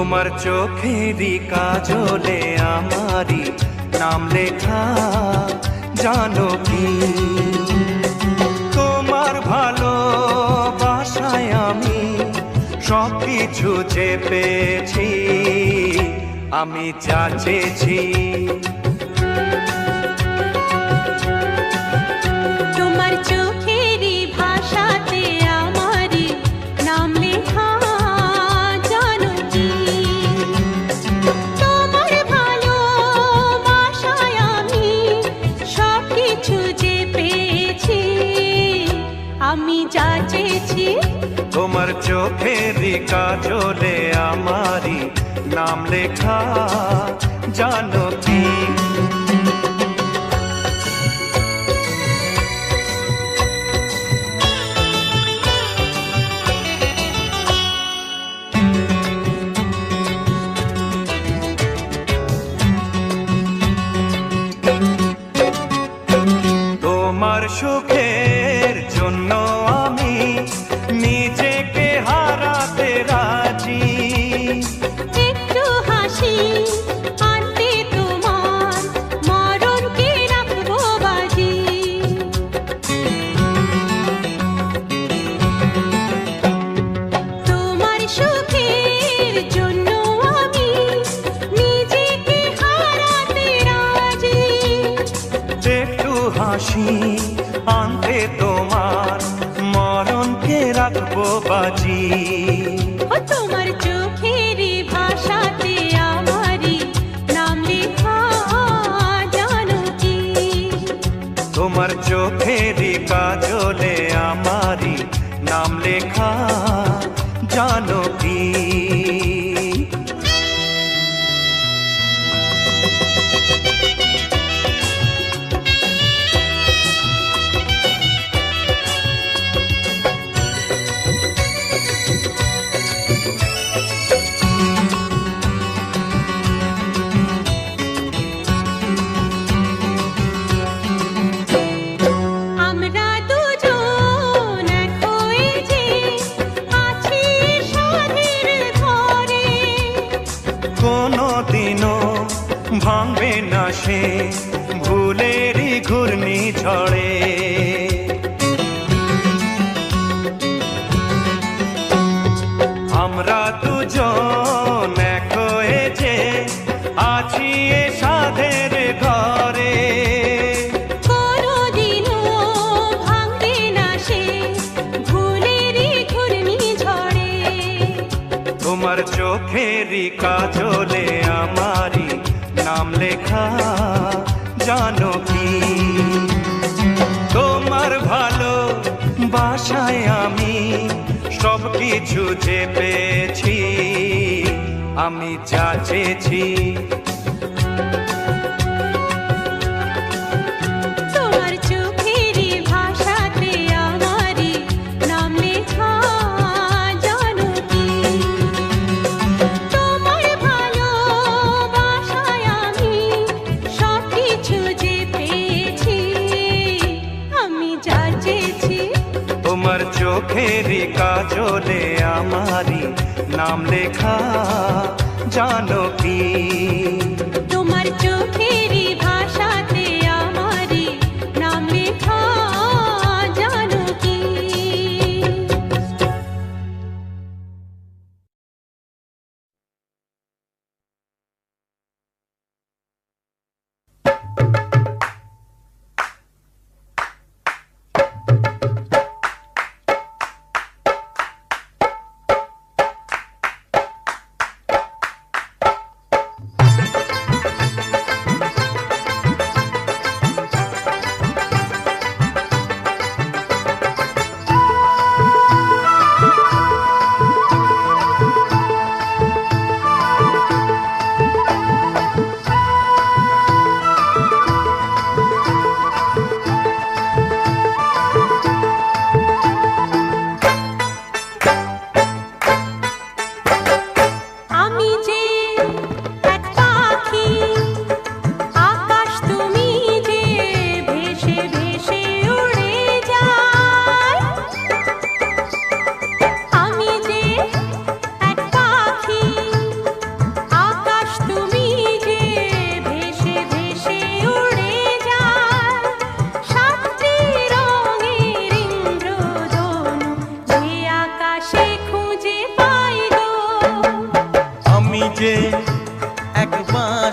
তোমার চোখেরই কাজলে আমারই নাম লেখা, জানো কি? তোমার ভালোবাসায় আমি সব কিছু যে পেয়েছি, আমি যা চেয়েছি। তোমার চোখেরই ভাষাতে আমারই নাম লেখা, জানো কি? তোমার ভালোবাসায় আমি সব কিছু যে পেয়েছি, আমি যা চেয়েছি। তোমার চোখেরই কাজলে আমারই নাম লেখা, জানো কি? তোমার সুখের জন্য আমি নিজেকে হারাতে রাজি। একটু হাসি আনতে তোমার মরণকে রাখবো বাজি। তোমার সুখের জন্য আমি নিজেকে হারাতে রাজি। একটু হাসি আনতে তোমার মরণকে রাখবো বাজি। ও তোমার চোখেরই ভাষাতে আমারই নাম লেখা, জানো কি? তোমার চোখেরই কাজলে আমারই নাম লেখা, জানো কি? আমরা দুজন এক হয়ে যে আছি সাধের ঘরে, কোনোদিনও ভাঙবে না সে ভুলেরই ঘূর্ণি ঝড়ে। আমরা দুজন এক হয়ে যে আছি এ সাধের ঘরে, কোনোদিনও ভাঙবে না সে ভুলেরই ঘূর্ণি ঝড়ে। তোমার চোখেরই কাজলে আমারই নাম লেখা, জানো কি? তোমার ভালোবাসায় আমি সব কিছু যে পেয়েছি, আমি যা চেয়েছি। তোমার চোখেরই ভাষাতে আমারই নাম লেখা, জানো কি? তোমার ভালোবাসায় আমি সব কিছু যে পেয়েছি, আমি যা চেয়েছি। তোমার চোখেরই কাজলে আমারই নাম লেখা, জানো কি? তোমার চোখেরই ভাষাতে আমারই নাম লেখা, জানো কি?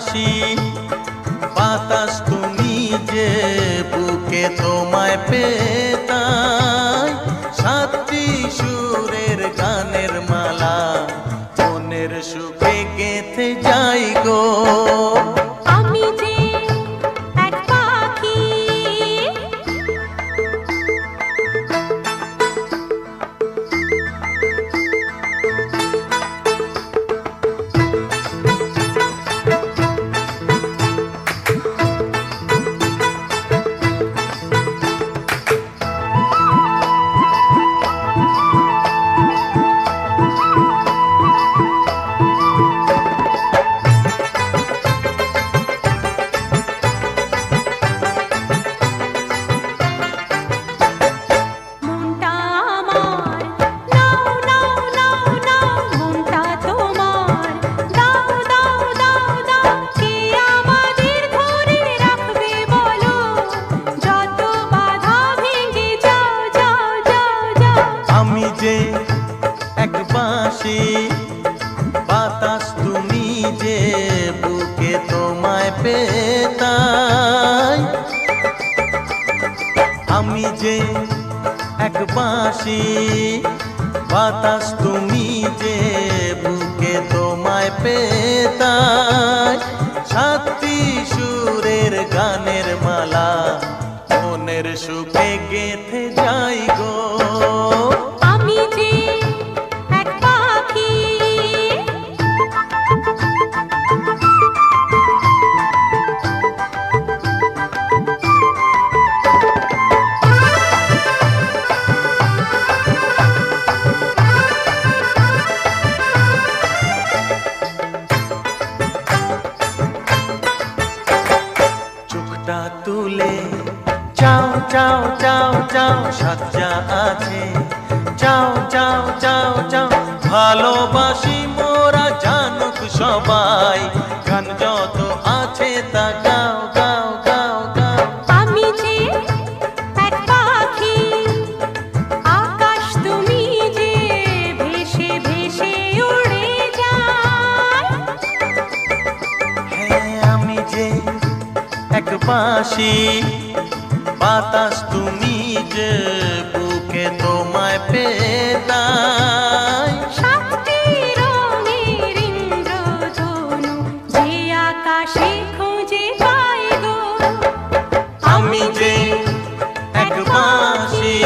বাঁশি বাতাস তুমি যে বুকে তোমায় পেতাই সাতটি সুরের গানের মালা মনের সুখে গেঁথে যাই গো আমি যে এক পাখি মনটা আমার নাও নাও নাও নাও মনটা তোমার দাও দাও দাও দাও কে আমাদের ধরে রাখবে বলো যত বাধা ভেঙে যাও যাও যাও যাও আমি যে এক বাঁশি বাতাস তুমি যে বুকে তোমায় পেতাই আমি যে এক বাঁশি বাতাস তুমি যে বুকে তোমায় পেতাই সাতটি সুরের গানের মালা মনের সুখে গেঁথে যাই গো আমি যে এক পাখি চোখটা তুলে চাও চাও চাও চাও সাজ্জা আছে চাও চাও চাও চাও ভালোবাসি মোরা জানুক সবাই গান যত আছে তা গাও গাও গাও গাও আমি যে এক পাখি আকাশ তুমি যে ভেসে ভেসে উড়ে যায় হ্যাঁ আমি যে এক বাঁশি বাতাস তুমি যে বুকে তোমায় পেতাই সাতটি রঙের ইন্দ্রধনু যে আকাশে খুঁজে পাই গো আমি যে এক বাঁশি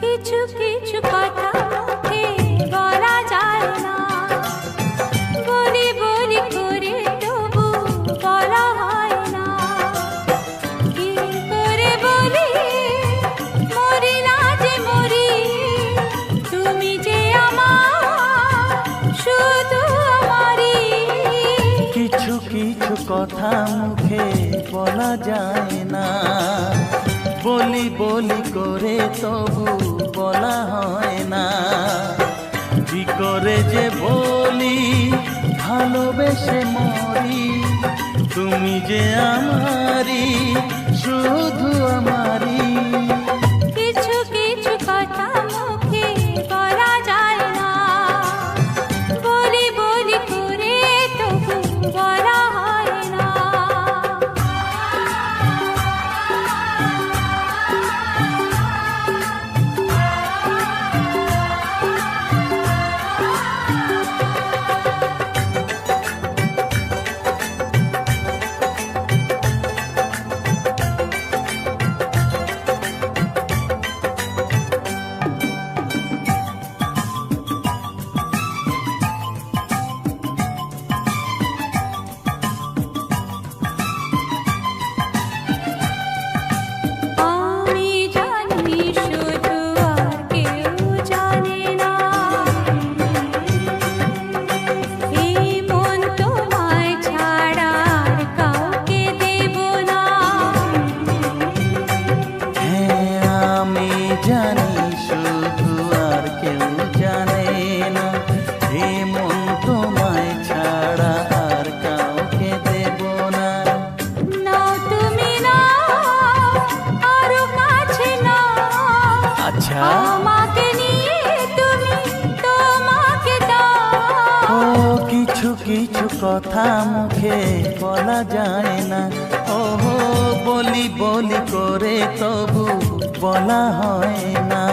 কিছু কিছু কথা মুখে বলা যায় না বলি বলি করে তবু বলা হয় না কি করে বলি মরি না যে মরি তুমি যে আমার শুধু আমারই কিছু কিছু কথা মুখে বলা যায় না বলি বলি করে তবু বলা হয় না কি করে যে বলি ভালোবেসে মরি তুমি যে আমারই শুধু আমারই কিছু কিছু কথা মুখে বলা যায় না বলি বলি করে তবু বলা হয় না আচ্ছা আমাকে নিয়ে তুমি তোমাকে দাও। ও কিছু কিছু কথা মুখে বলা যায় না, ও বলি বলি করে তবু বলা হয় না।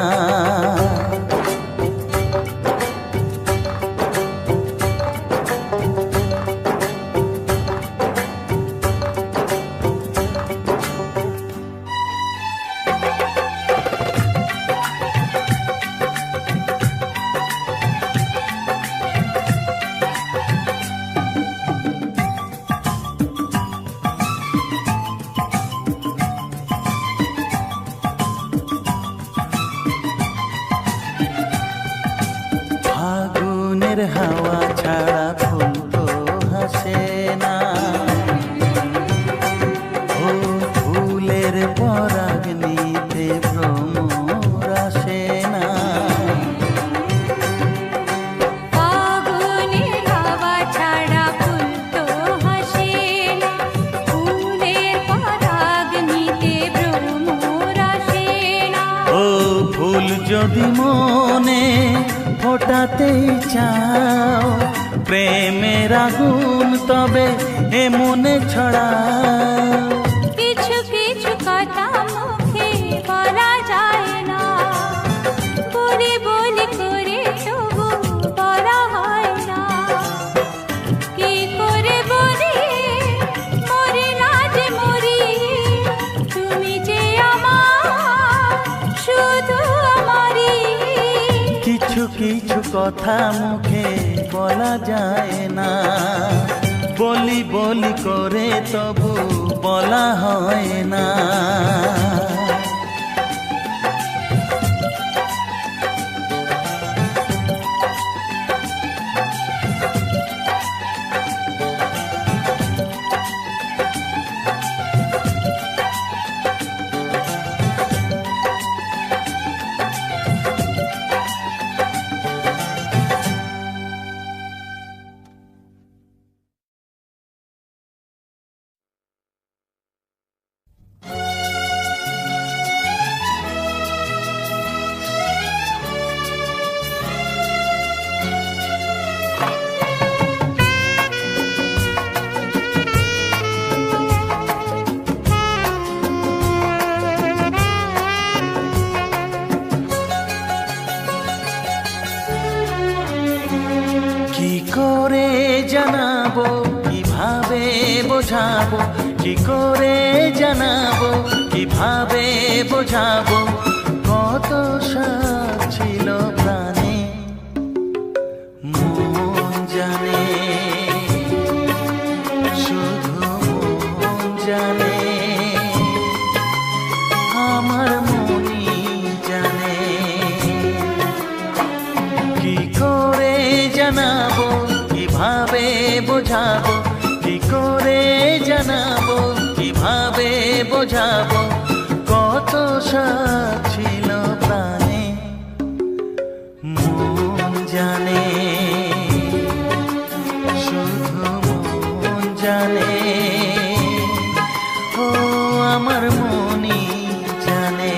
ফাগুনের হাওয়া ছাড়া ফুল তো হাসে না, ও ফুলের পরাগ নিতে ভ্রমর আসে না। ফাগুনের হাওয়া ছাড়া ফুল তো হাসে না, ফুলের পরাগ নিতে ভ্রমর আসে না। ও ফুল যদি মনে ফোটাতেই চাও প্রেমের আগুন তবে এ মনে ছড়াও। কিছু কিছু কথা মুখে বলা যায় না, বলি বলি করে তবু বলা হয় না। কি করে বলি মরি না যে মরি, তুমি যে আমার শুধু আমারই। কিছু কিছু কথা মুখে বলা যায় না, বলি বলি করে তবু বলা হয় না। কি করে জানাবো, কিভাবে বোঝাবো, কি করে জানাবো, কিভাবে বোঝাবো, কত সাথ ছিল প্রাণে মন জানে, শুধু মন জানে, আমার মনই জানে। কি করে জানাবো, কিভাবে বোঝাবো, কি করে জানাবো, কিভাবে বোঝাবো, কত সাথ ছিল প্রাণে মন জানে, শুধু মন জানে, ও আমার মনই জানে।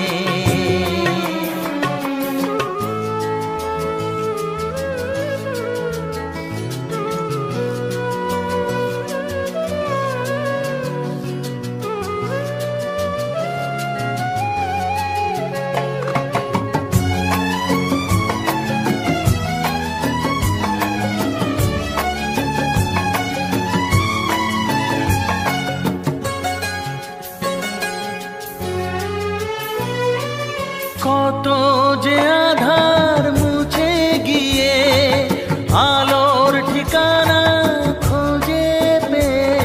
কত যে আধার মুছে গিয়ে আলোর ঠিকানা খোঁজে পেয়ে,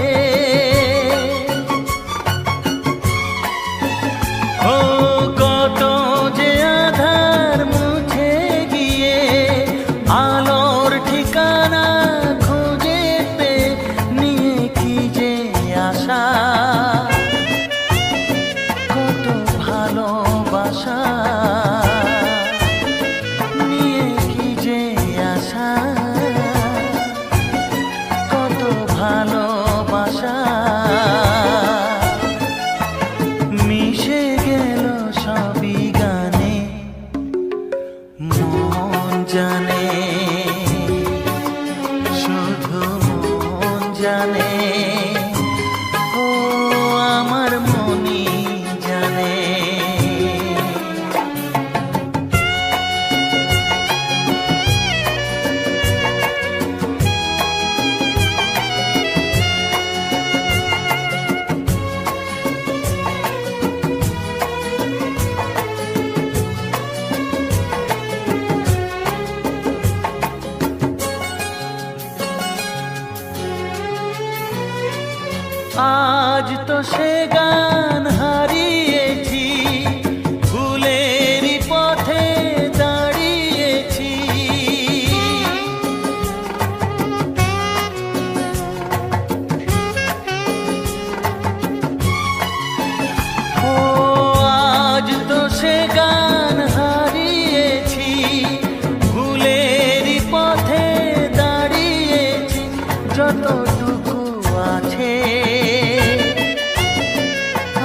ও কত যে আধার মুছে গিয়ে আলোর ঠিকানা খোঁজে পেয়ে, নিয়ে কি যে আশা, কত ভালোবাসা নিয়ে কি যে আশা, কত ভালোবাসা মিশে গেল সবই গানে সে গান হারিয়েছি, ভুলেরই পথে দাঁড়িয়েছি। ও আজ তো সে গান হারিয়েছি, ভুলেরই পথে দাঁড়িয়েছি। যতটুকু আছে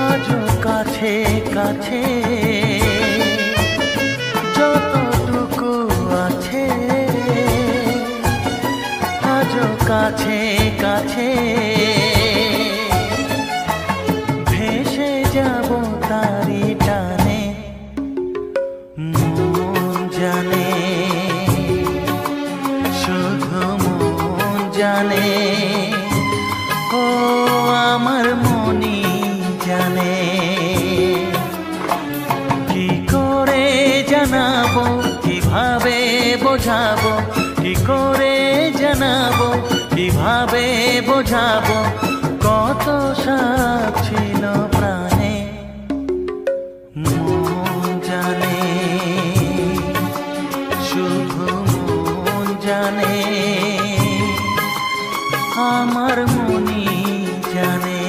আজও কাছে কাছে, যতটুকু আছে আজও কাছে কাছে। ভেসে যাব তারি টানে, মন জানে, শুধু মন জানে। ও আমার মনই জানে। কি করে জানাবো, কিভাবে বোঝাবো, কি করে জানাবো, কিভাবে বোঝাবো, কত সাপ ছিল প্রাণে। মন জানে, শুধু মন জানে, আমার মনই জানে।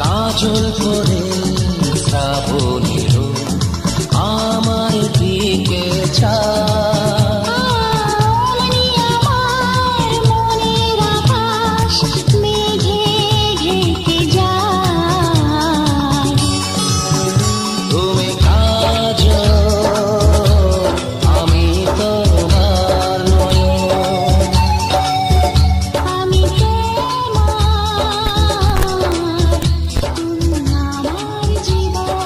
কাজল করে শ্রাবণীর আমার দিকে তুমি কাজল, আমি তোমার নয়ন। আমি তোমার জীবন।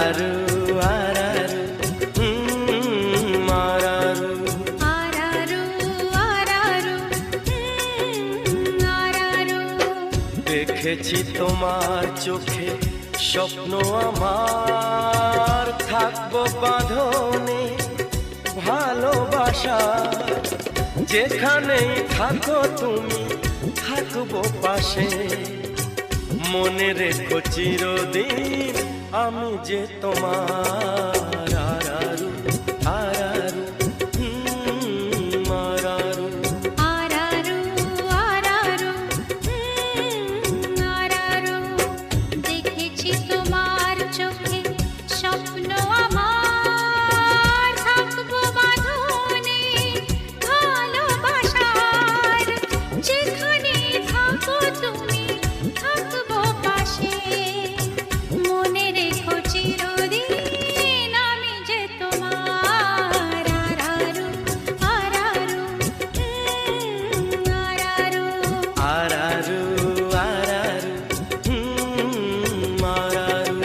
আরারু আরারু আরারু আরারু আরারু আরারু দেখেছি তোমার চোখে স্বপ্ন আমার থাকবো বাঁধনে ভালোবাসা যেখানেই থাকো তুমি থাকবো পাশে মনে রেখো চিরদিন আমি যে তোমার আরারু আরারু আরারু আরারু আরারু আরারু দেখেছি তোমার চোখে স্বপ্ন আমার থাকবো বাঁধনে ভালোবাসার যেখানে থাকো তুমি থাকবো পাশে মনে রেখো চিরদিন আমি যে তোমার আরারু আরারু আরারু আরারু আরারু আরারু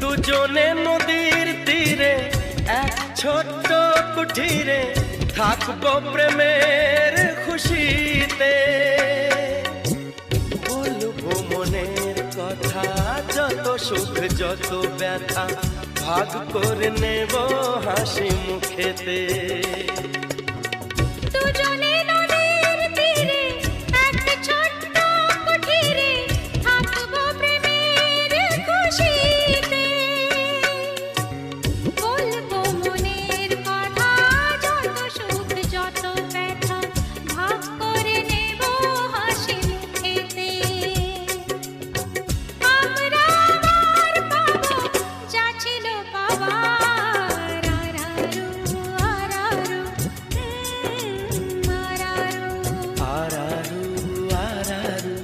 দুজনে নদীর তীরে এক ছোট্ট কুঠিরে থাকবো প্রেমের খুশিতে বলবো মনের কথা যত সুখ যত ব্যথা ভাগ করে নেব হাসি মুখেতে দুজনে নদীর তীরে এক ছোট্ট কুঠিরে থাকবো প্রেমের খুশিতে বলবো মনের কথা যত সুখ যত ব্যথা ভাগ করে নেব হাসি মুখেতে আমরা আমার পাবো যা ছিল পাবার আরারু আরারু আরারু আরারু আরারু আরারু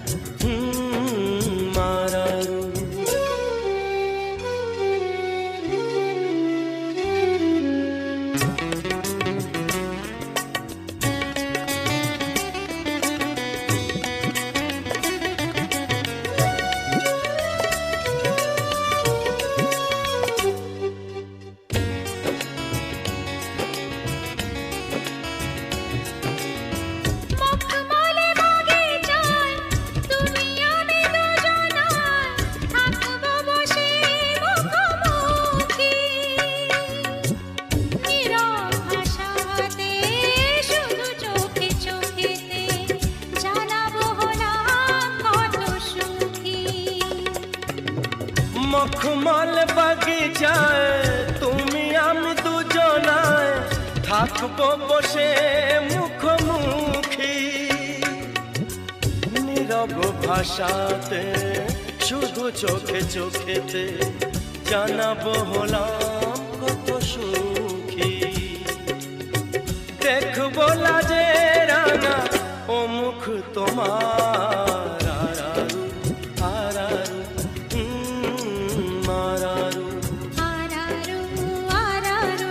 মখমলে বাগিচায় তুমি আমি দুজনায় থাকবো বসে মুখোমুখি নীরব ভাষাতে শুধু চোখে চোখেতে জানাবো হলাম কত সুখী মখমল বাগিচায় তুমি আমি দুজনায় থাকবো বসে মুখোমুখি নীরব ভাষাতে শুধু চোখে চোখেতে জানাবো হলাম কত সুখী দেখবো লাজে রাঙা ও মুখ তোমার আরারু আরারু আরারু আরারু আরারু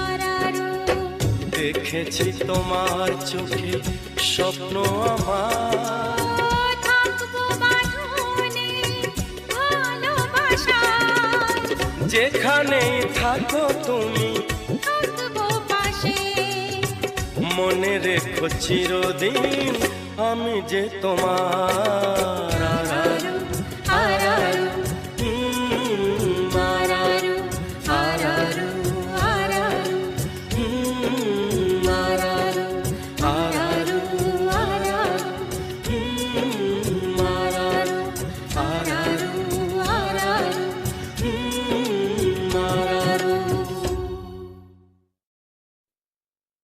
আরারু দেখেছি তোমার চোখে স্বপ্ন আমার থাকবো বাঁধনে ভালোবাসার যেখানেই থাকো তুমি থাকবো পাশে মনে রেখো চিরদিন আমি যে তোমার আরারু